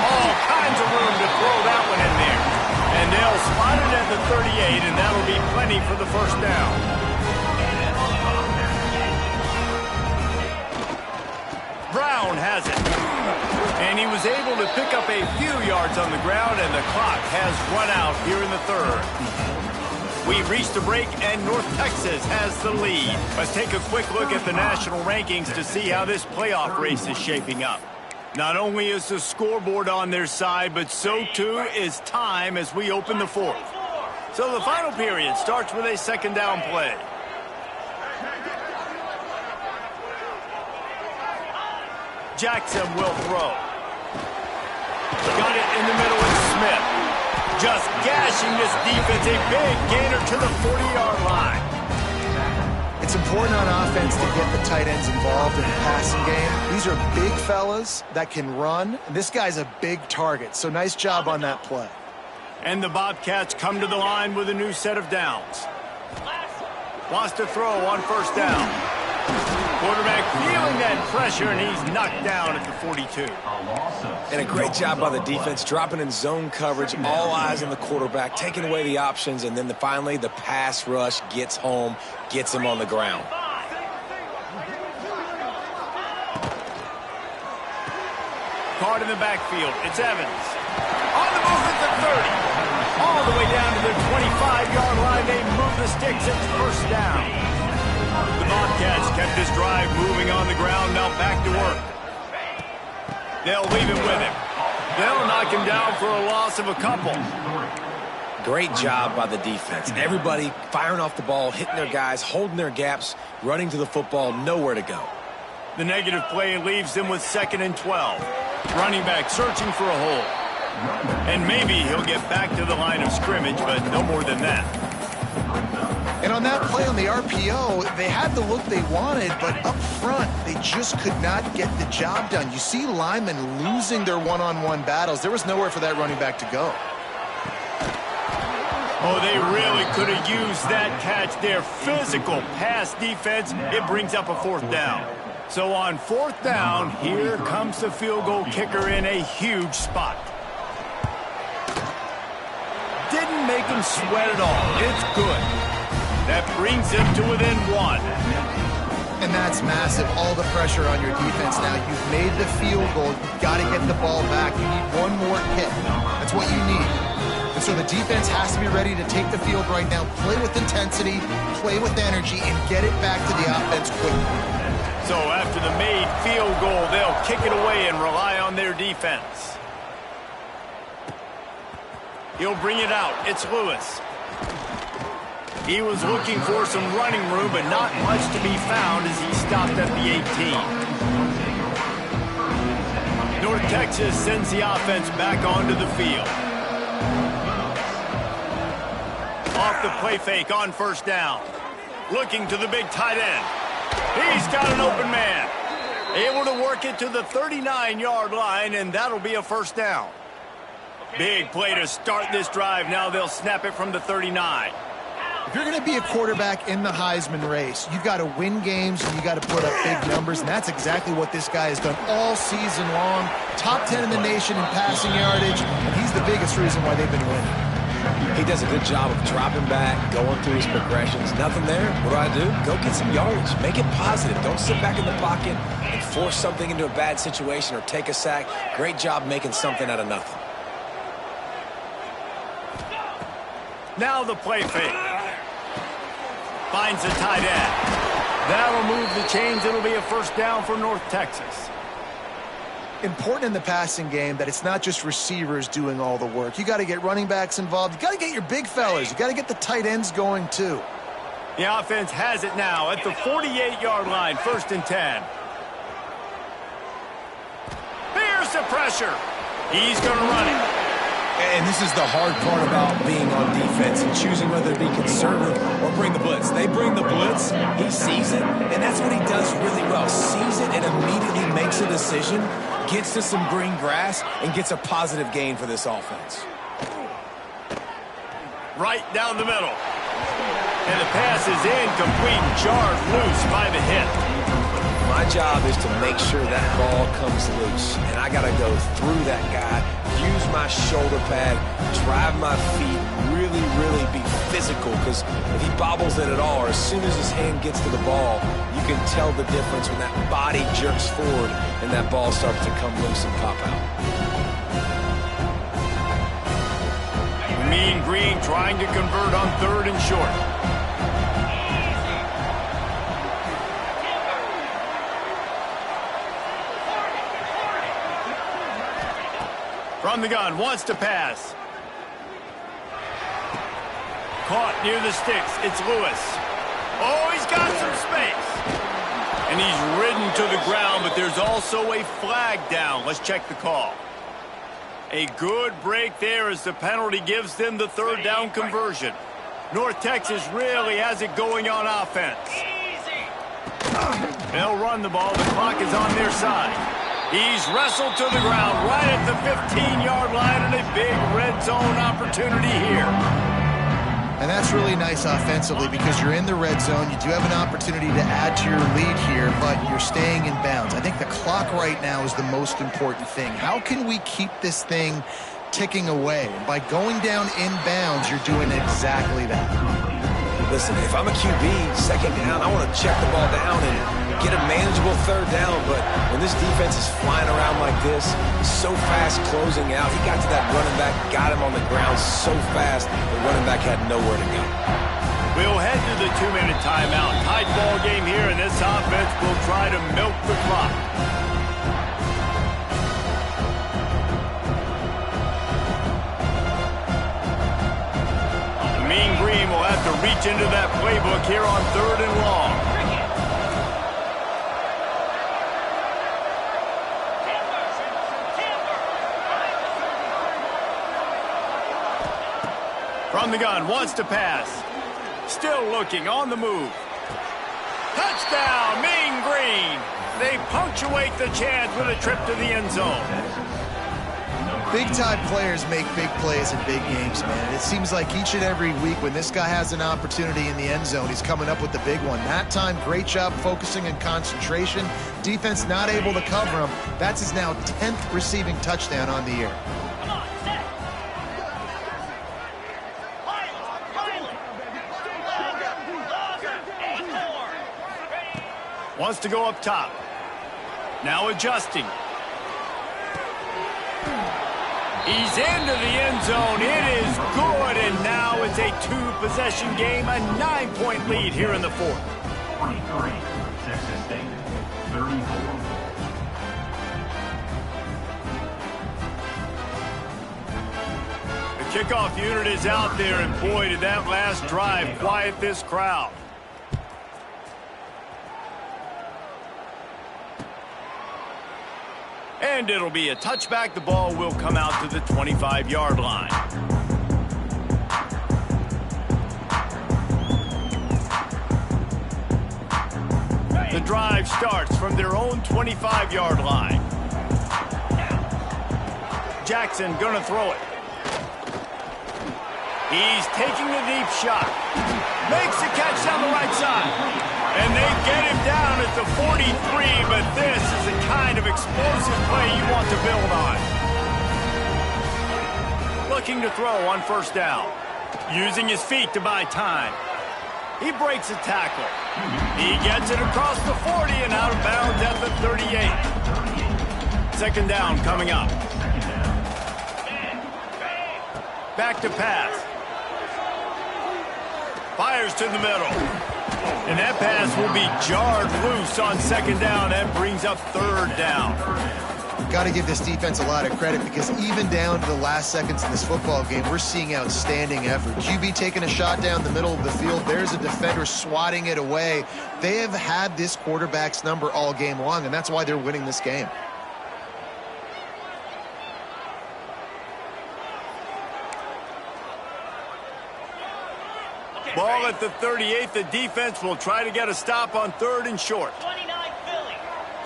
All kinds of room to throw that one in there. And they'll spot it at the 38, and that'll be plenty for the first down. Brown has it. And he was able to pick up a few yards on the ground, and the clock has run out here in the third. We've reached the break, and North Texas has the lead. Let's take a quick look at the national rankings to see how this playoff race is shaping up. Not only is the scoreboard on their side, but so too is time as we open the fourth. So the final period starts with a second down play. Jackson will throw. Got it in the middle with Smith. Just gashing this defense. A big gainer to the 40-yard line. It's important on offense to get the tight ends involved in the passing game. These are big fellas that can run. This guy's a big target, so nice job on that play. And the Bobcats come to the line with a new set of downs. Wants to throw on first down. Quarterback feeling that pressure, and he's knocked down at the 42. And a great job by the defense, dropping in zone coverage, all eyes on the quarterback, taking away the options, and then finally the pass rush gets home, gets him on the ground. Caught in the backfield, it's Evans. On the move at the 30. All the way down to the 25-yard line, they move the sticks, it's first down. The Bobcats kept this drive moving on the ground, now back to work. They'll leave it with him. They'll knock him down for a loss of a couple. Great job by the defense. Everybody firing off the ball, hitting their guys, holding their gaps, running to the football, nowhere to go. The negative play leaves them with 2nd and 12. Running back searching for a hole. And maybe he'll get back to the line of scrimmage, but no more than that. And on that play on the RPO, they had the look they wanted, but up front, they just could not get the job done. You see linemen losing their one-on-one battles. There was nowhere for that running back to go. Oh, they really could have used that catch. Their physical pass defense, it brings up a fourth down. So on fourth down, here comes the field goal kicker in a huge spot. Didn't make him sweat at all. It's good. That brings him to within 1. And that's massive. All the pressure on your defense now. You've made the field goal. You've got to get the ball back. You need one more hit. That's what you need. And so the defense has to be ready to take the field right now, play with intensity, play with energy, and get it back to the offense quickly. So after the made field goal, they'll kick it away and rely on their defense. He'll bring it out. It's Lewis. He was looking for some running room, but not much to be found as he stopped at the 18. North Texas sends the offense back onto the field. Off the play fake on first down. Looking to the big tight end. He's got an open man. Able to work it to the 39-yard line, and that'll be a first down. Big play to start this drive. Now they'll snap it from the 39. If you're going to be a quarterback in the Heisman race, you've got to win games and you got to put up big numbers, and that's exactly what this guy has done all season long. Top 10 in the nation in passing yardage, and he's the biggest reason why they've been winning. He does a good job of dropping back, going through his progressions. Nothing there. What do? Go get some yardage. Make it positive. Don't sit back in the pocket and force something into a bad situation or take a sack. Great job making something out of nothing. Now the play fake. Finds the tight end. That'll move the chains. It'll be a first down for North Texas. Important in the passing game that it's not just receivers doing all the work. You got to get running backs involved. You got to get your big fellas. You got to get the tight ends going too. The offense has it now at the 48-yard line, 1st and 10. Here's the pressure. He's going to run it. And this is the hard part about being on defense and choosing whether to be conservative or bring the blitz. They bring the blitz, he sees it, and that's what he does really well. Sees it and immediately makes a decision, gets to some green grass, and gets a positive gain for this offense. Right down the middle. And the pass is incomplete, jarred loose by the hit. My job is to make sure that ball comes loose, and I got to go through that guy, use my shoulder pad, drive my feet, really be physical, because if he bobbles it at all, or as soon as his hand gets to the ball, you can tell the difference when that body jerks forward and that ball starts to come loose and pop out. Mean Green trying to convert on 3rd and short. From the gun, wants to pass. Caught near the sticks. It's Lewis. Oh, he's got some space. And he's ridden to the ground, but there's also a flag down. Let's check the call. A good break there as the penalty gives them the 3rd down conversion. North Texas really has it going on offense. They'll run the ball. The clock is on their side. He's wrestled to the ground right at the 15-yard line, and a big red zone opportunity here. And that's really nice offensively because you're in the red zone. You do have an opportunity to add to your lead here, but you're staying in bounds. I think the clock right now is the most important thing. How can we keep this thing ticking away? And by going down in bounds, you're doing exactly that. Listen, if I'm a QB, 2nd down, I want to check the ball down and get a manageable 3rd down, but when this defense is flying around like this, so fast closing out, he got to that running back, got him on the ground so fast, the running back had nowhere to go. We'll head to the 2-minute timeout. Tight ball game here, and this offense will try to milk the clock. Mean Green will have to reach into that playbook here on 3rd and long. From the gun, wants to pass. Still looking, on the move. Touchdown, Mean Green. They punctuate the chance with a trip to the end zone. Big-time players make big plays in big games, man. It seems like each and every week when this guy has an opportunity in the end zone, he's coming up with the big one. That time, great job focusing and concentration. Defense not able to cover him. That's his now 10th receiving touchdown on the year. Wants to go up top. Now adjusting. He's into the end zone. It is good, and now it's a 2-possession game, a 9-point lead here in the 4th. 23, Texas State, 34. The kickoff unit is out there, and boy, did that last drive quiet this crowd. And it'll be a touchback. The ball will come out to the 25-yard line. The drive starts from their own 25-yard line. Jackson gonna throw it. He's taking the deep shot. Makes the catch down the right side. And they get him down at the 43, but this is the kind of explosive play you want to build on. Looking to throw on first down. Using his feet to buy time. He breaks a tackle. He gets it across the 40 and out of bounds at the 38. Second down coming up. Back to pass. Fires to the middle. And that pass will be jarred loose on second down. That brings up third down. Got to give this defense a lot of credit because even down to the last seconds in this football game, we're seeing outstanding effort. QB taking a shot down the middle of the field. There's a defender swatting it away. They have had this quarterback's number all game long, and that's why they're winning this game. Ball at the 38. The defense will try to get a stop on third and short. 29 Philly.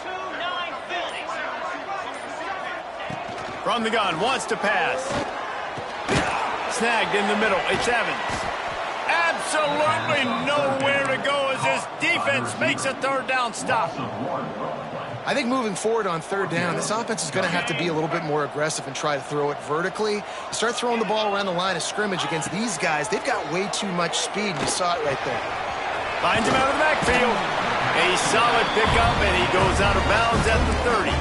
2-9 Philly. From the gun, wants to pass. Snagged in the middle. It's Evans. Absolutely nowhere to go as this defense makes a third down stop. I think moving forward on third down, this offense is going to have to be a little bit more aggressive and try to throw it vertically. Start throwing the ball around the line of scrimmage against these guys. They've got way too much speed. You saw it right there. Finds him out of the backfield. A solid pickup, and he goes out of bounds at the 30.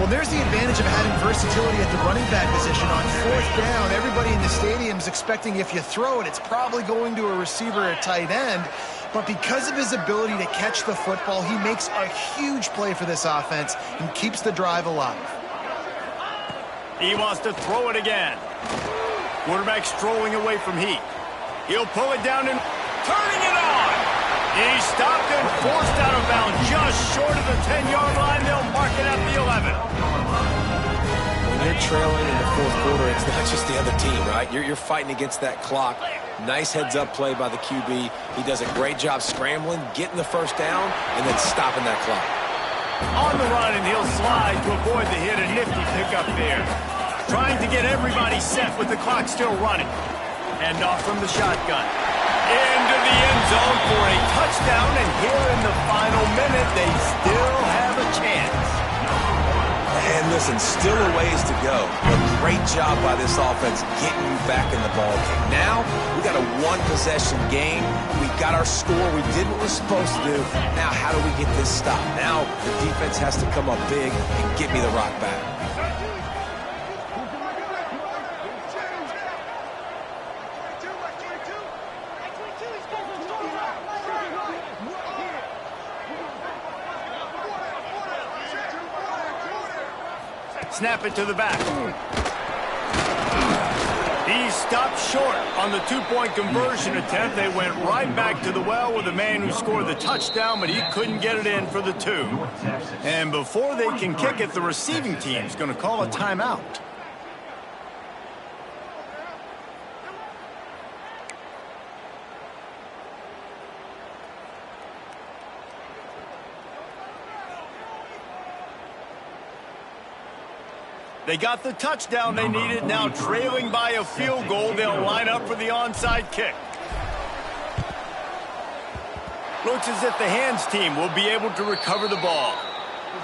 Well, there's the advantage of having versatility at the running back position. On fourth down, everybody in the stadium is expecting if you throw it, it's probably going to a receiver or tight end. But because of his ability to catch the football, he makes a huge play for this offense and keeps the drive alive. He wants to throw it again. Quarterback strolling away from heat. He'll pull it down and turning it on. He stopped and forced out of bounds just short of the 10-yard line. They'll mark it at the 11. When you're trailing in the fourth quarter, it's not just the other team, right? You're fighting against that clock. Nice heads-up play by the QB. He does a great job scrambling, getting the first down, and then stopping that clock. On the run, and he'll slide to avoid the hit. A nifty pickup there. Trying to get everybody set with the clock still running. Hand off from the shotgun. Into the end zone for a touchdown, and here in the final minute, they still have a chance. And listen, still a ways to go. A great job by this offense getting you back in the ballgame. Now, we got a one-possession game. We got our score. We did what we're supposed to do. Now, how do we get this stop? Now, the defense has to come up big and get me the rock back. Snap it to the back. He stopped short on the two-point conversion attempt. They went right back to the well with the man who scored the touchdown, but he couldn't get it in for the two. And before they can kick it, the receiving team's going to call a timeout. They got the touchdown they needed. Now trailing by a field goal, they'll line up for the onside kick. Looks as if the hands team will be able to recover the ball.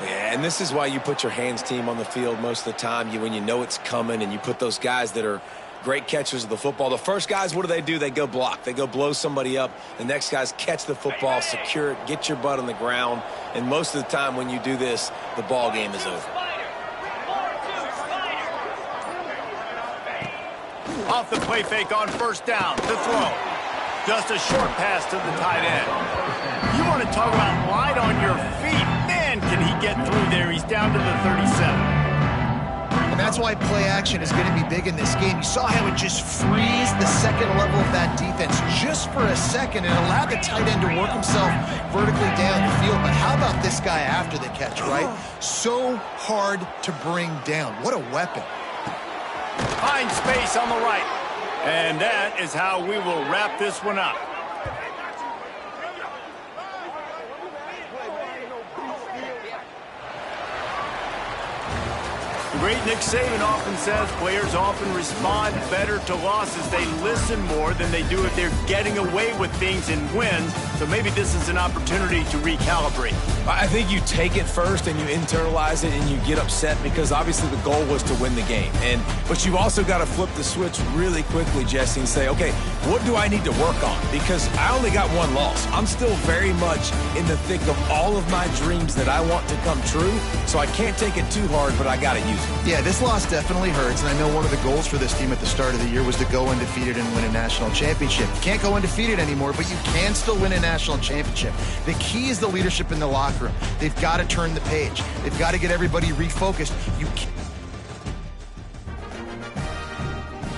Yeah, and this is why you put your hands team on the field most of the time. When you know it's coming, and you put those guys that are great catchers of the football. The first guys, what do? They go block. They go blow somebody up. The next guys catch the football, secure it, get your butt on the ground. And most of the time when you do this, the ball game is over. Off the play fake on first down. The throw. Just a short pass to the tight end. You want to talk about light on your feet. Man, can he get through there. He's down to the 37. And that's why play action is going to be big in this game. You saw how it just frees the second level of that defense just for a second and allowed the tight end to work himself vertically down the field. But how about this guy after the catch, right? So hard to bring down. What a weapon. Find space on the right. And that is how we will wrap this one up. great Nick Saban often says players often respond better to losses. They listen more than they do if they're getting away with things in wins. So maybe this is an opportunity to recalibrate. I think you take it first and you internalize it and you get upset because obviously the goal was to win the game. But you've also got to flip the switch really quickly, Jesse, and say, okay, what do I need to work on? Because I only got one loss. I'm still very much in the thick of all of my dreams that I want to come true, so I can't take it too hard, but I got to use it. Yeah, this loss definitely hurts, and I know one of the goals for this team at the start of the year was to go undefeated and win a national championship. You can't go undefeated anymore, but you can still win a national championship. The key is the leadership in the locker room. They've got to turn the page. They've got to get everybody refocused. You can't